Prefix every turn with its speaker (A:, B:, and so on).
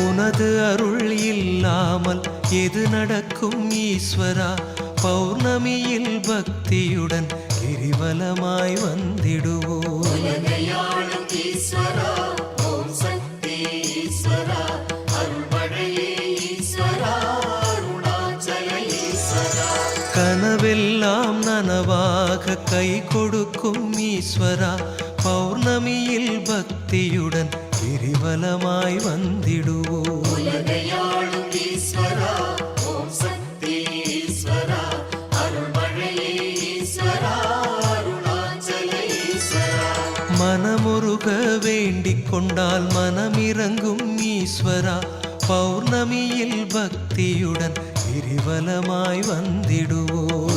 A: உனது அருள் இல்லாமல் எது நடக்கும் ஈஸ்வரா? பௌர்ணமியில் பக்தியுடன் கிரிவலமாய் வந்திடுவோம். கனவெல்லாம் நனவாக கை கொடுக்கும் ஈஸ்வரா, பௌர்ணமியில் பக்தியுடன் கிரிவலமாய் வந்திடுவோம். மனமுருக வேண்டிக் கொண்டால் மனமிறங்கும் ஈஸ்வரா, பௌர்ணமியில் பக்தியுடன் கிரிவலமாய் வந்திடுவோம்.